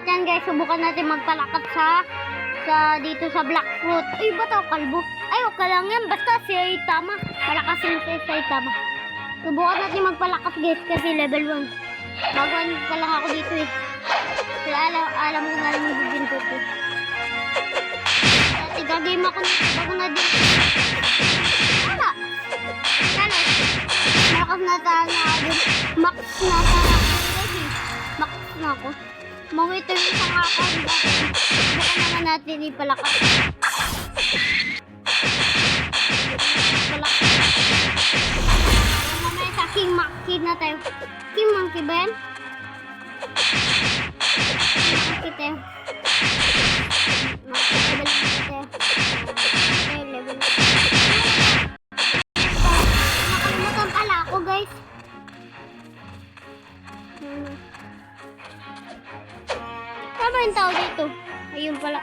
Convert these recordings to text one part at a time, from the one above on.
At yan guys, subukan natin magpalakat dito sa Blackfruit. Ay, ba't ako kalbo? Ay, okay lang yan. Basta si Saitama. Palakasin si Saitama. Subukan natin magpalakas guys kasi level 1. Baguan pa lang ako dito eh. Kaya alam ko na rin yung bibinto ko. Dati gagame ako bago na dito. Tama! Kala, malakas na tayo na ako. Max na tayo guys eh. Max na ako. Mawito yung isang account dati. Subukan naman natin ipalakas. Mamaya sa King Monkey na tayo. King Monkey ba yan? Monkey tayo. Level nakalimutan pala ako guys. Ano yung tao dito? Ayun pala.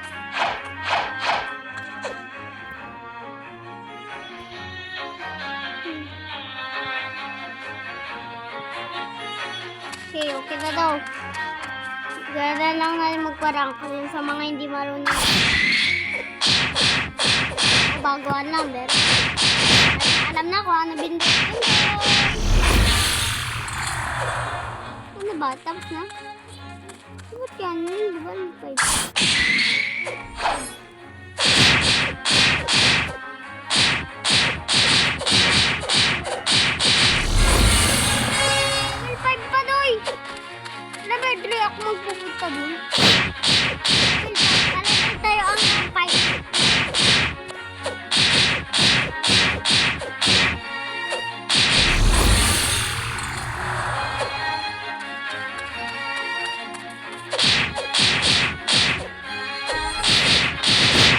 Okay na daw. Gana lang natin magparang kasi sa mga hindi marunong. Baguan lang, pero alam na ko ano bindot. Ano ba? Tapos na? Ba't yan? Di ba? Ako magpupunta dun. Talagang tayo ang fight.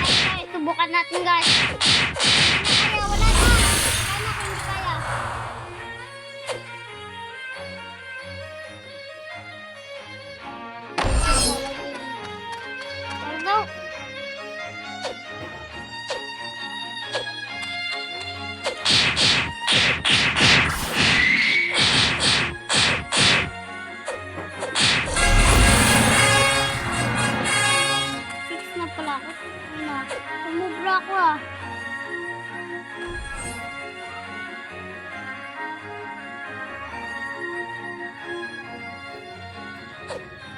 Okay, subukan natin guys. Kaya wala na. Kaya na kung hindi kaya. Sumubra ako ah.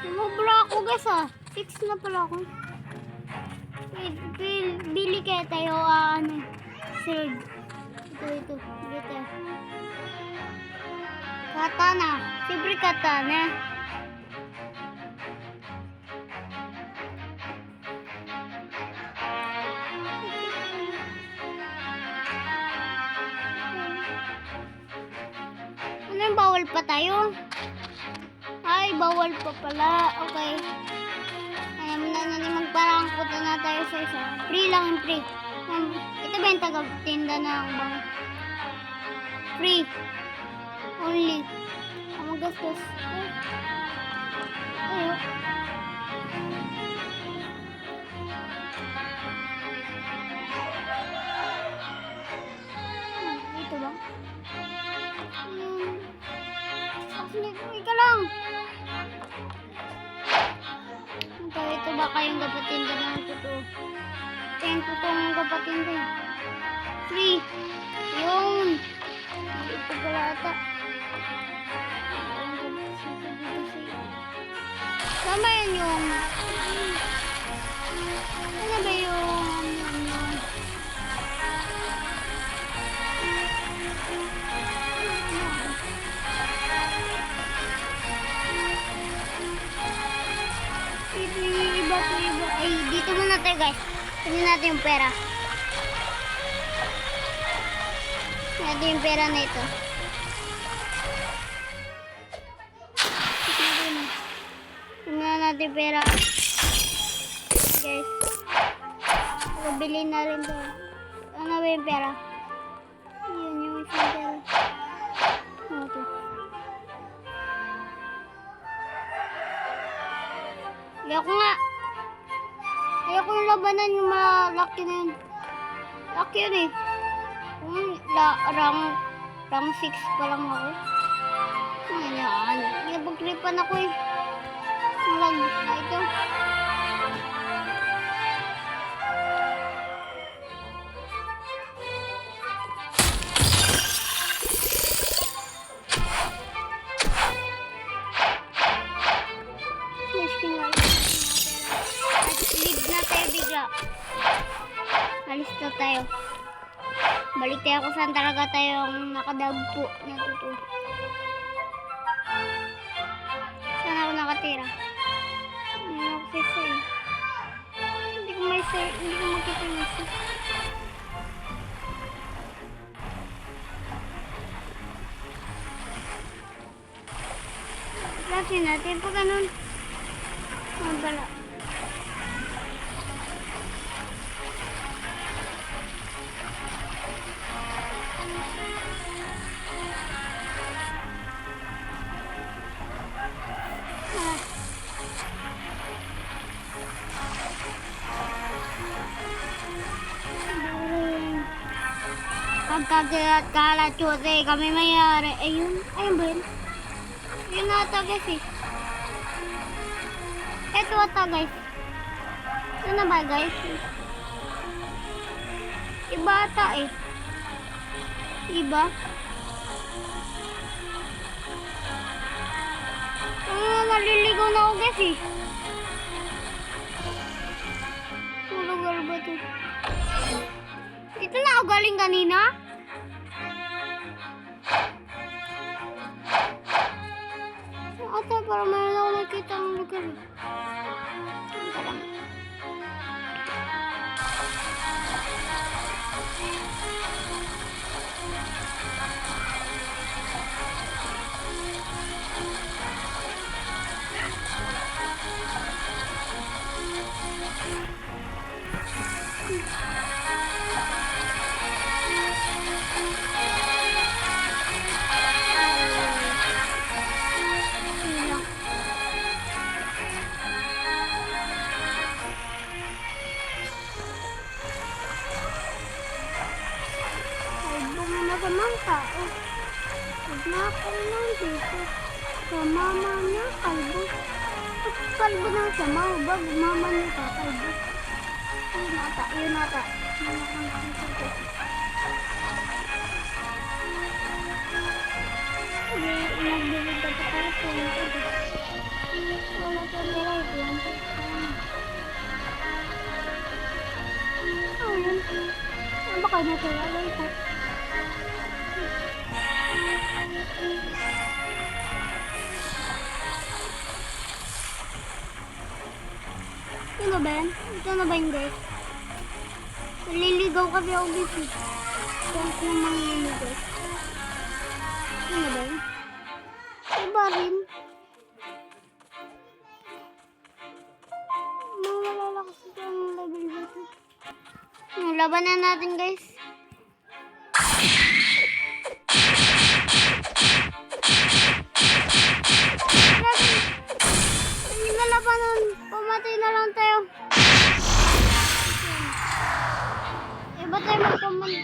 Sumubra ako guys ah. 6 na pala ako. Bili kaya tayo ano. Third. Ito. Bili tayo. Katana. Siyempre katana. Bawal pa tayo. Ay, bawal pa pala. Okay. Ayan, magparangkot na tayo sa isa. Free lang yung free. Ito ba yung taga-tinda na ang bang? Free. Only. Ang magastos. Ay. Ito ba? Ika lang. Ito ba kayong gapatin ka ng totoo? Ito yung totoong gapatin ka. Free. Yun. Ito pala ata. Sama yan yung ano ba yung iba. Ay, dito muna tayo guys. Tignan natin yung pera. Ito yung pera na ito. Tignan natin yung pera. Guys. Pagabili na rin ito. Ano ba yung pera? Yun yung isang pera. Ito. Ayoko nga. Ayoko yung labanan yung malaki na yun. Laki yun eh. Rang 6 pa lang ako. Ano yan? Napag-tripan ako eh. Ito. Yes, kinala. At leave na tayo bigla. Alis na tayo. Balik tayo kung saan talaga tayong nakadagpo na tuto. Saan ako nakatira? Hindi ako say. Hindi ko makita yung say. Klasin natin pag ganun. Bala. Pagkakalat chote kami mayari. Ayun ba yun? Yun ata guys eh. Ito ata guys. Ito na ba guys? Iba ata eh. Iba? Naliligaw na ako guys eh. Ang lugar ba ito? Dito na ako galing kanina? Ata para mayroon ako nakita ang lugar eh. Naman tao. Nagmakal lang dito. Sa mama niya, kalbo. Kalbo na siya, mahubag. Mama niya ka, kalbo. Yun ata. Nagbilig ka pa tayo sa ito. Wala pa nila ito. Ayun. Ano ba kayo natulala ito? Ito ba yan? Ito na ba yun guys? Naliligaw kasi ako guys eh. Ito ko mangliligaw. Ito na ba yun? Iba rin. Mawala kasi ito ang level ba ito? Laban na natin guys. Pumatay na lang tayo. Iba tayo magpamatay.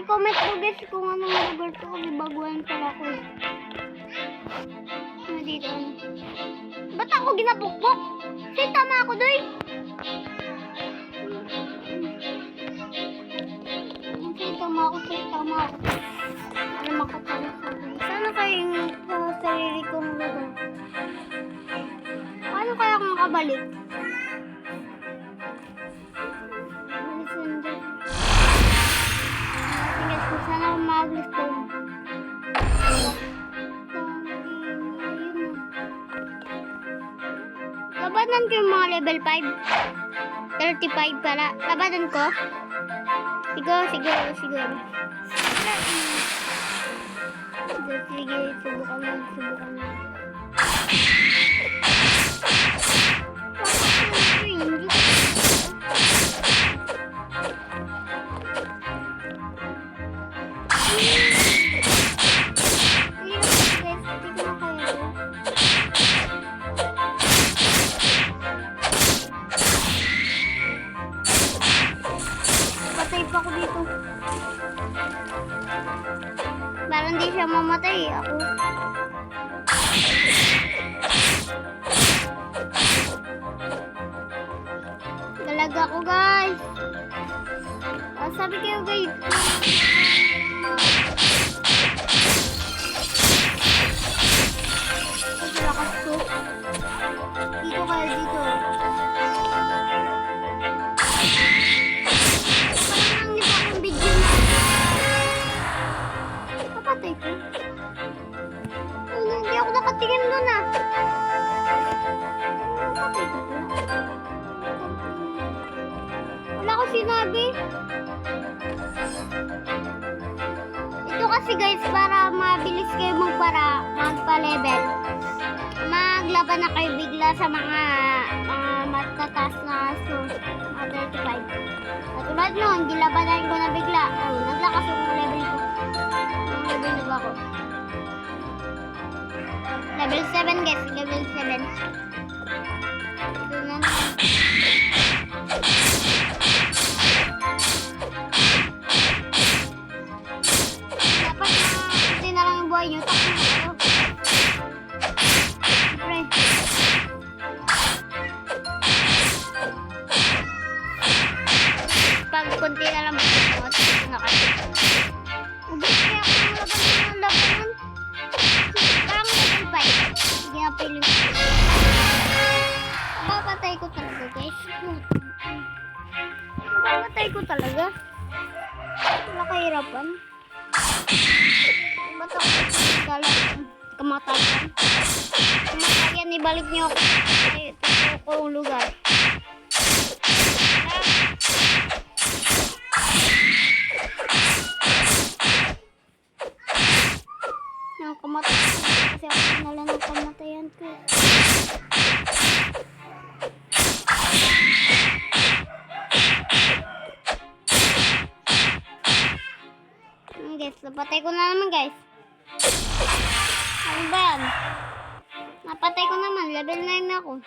Comment mo guys kung anong lugar to kasi baguhan pala ko eh. Dito. Ba't ako ginapukpok? Say, tama ako doy. Say, tama ako. Ano makatawag sa akin? Sana kayong sa sarili kong lugar? Paano kaya ako makabalik? Sana ako mag-list ko. Labanan ko yung mga level 5. 35 pala. Labanan ko. Siguro. Sige, subukan mo. Hindi ko na kaya ito. Talaga ako, guys. Sabi kayo, guys. Ang lakas ko. Dito kayo, dito. Parang hindi pa akong video na. Kapatay ko. Hindi ako nakatingin doon, ah. Kapatay ko po. Wala ko sinabi. Ito kasi guys, para mabilis kayo magpa-level. Maglaban na kayo bigla sa mga matataas na source, mga 35. Katulad nun, hindi labanan ko na bigla. Naglakas yung level ko. Ang level na ba ako? Level 7 guys, level 7. Ito na naman. Dapat na na lang yung buhay nyo. Takbo na kayo. Siyempre. Pag kunti na lang takbo na kayo. Ubus kaya ako ng labanan. Parang level 5. Hindi na piling. Mapapatay ko talaga guys. Mapapatay ko talaga. Wala kahirapan. Ba't ako kamatayan? Kamatayan, ibalik niyo ako sa kong lugar. Kamatayan kasi ako nala ng kamatayan ko. Guys, napatay ko na naman guys. Ano ba yan? Napatay ko naman, level 9 na ako.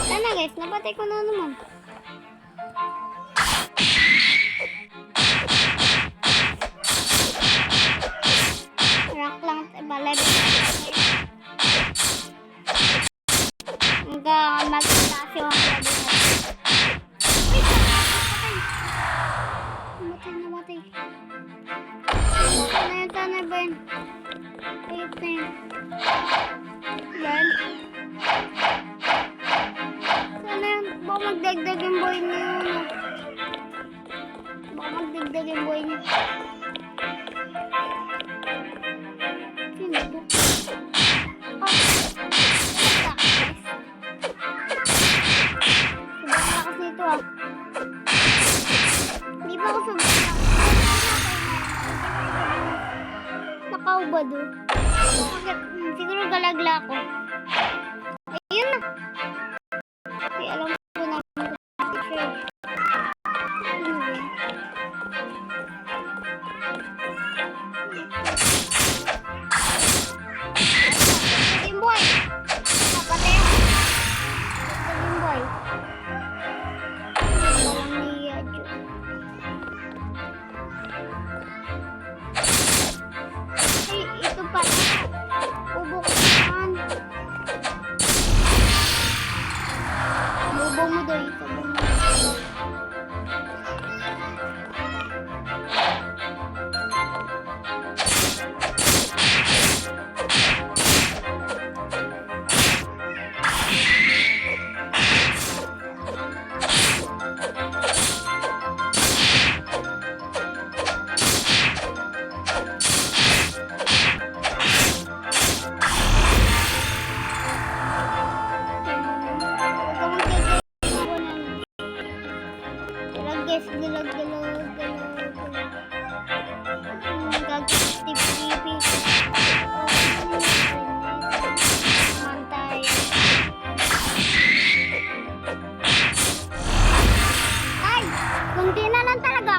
Ano guys, napatay ko na naman. Rock lang, level 9. Hanggang magtaas yung level na. Namatay. Tanay ba yun? Ayot na yun. Yan. Sana yun. Baka magdagdag yung buhay niyo. Baka magdagdag yung buhay niyo. Sino po? Hindi pa ako sobrang nakaubad oh. Siguro galagla ako. Ayun na. Okay, alam ko na. Yung boy. Kapatay. Yung boy. Ito pa. Ubo ko naman. Ubo mo doy.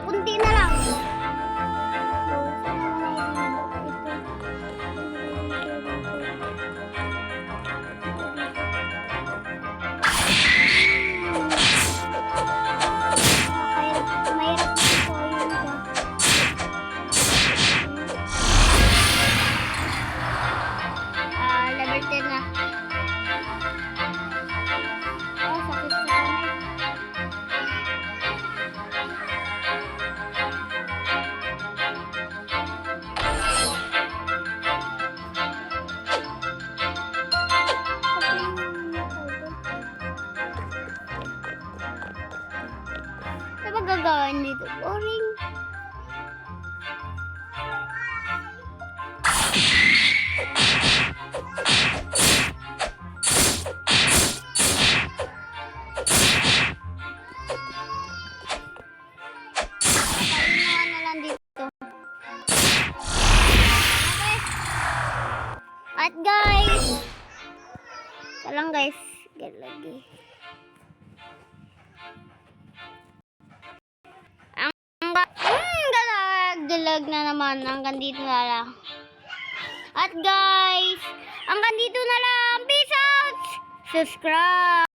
Kunti na lang. dito boring. Pahinga na lang dito. Okay. At guys, ito lang guys, lagi. Dalag na naman, hanggang dito na lang. At guys, hanggang dito na lang. Peace out! Subscribe!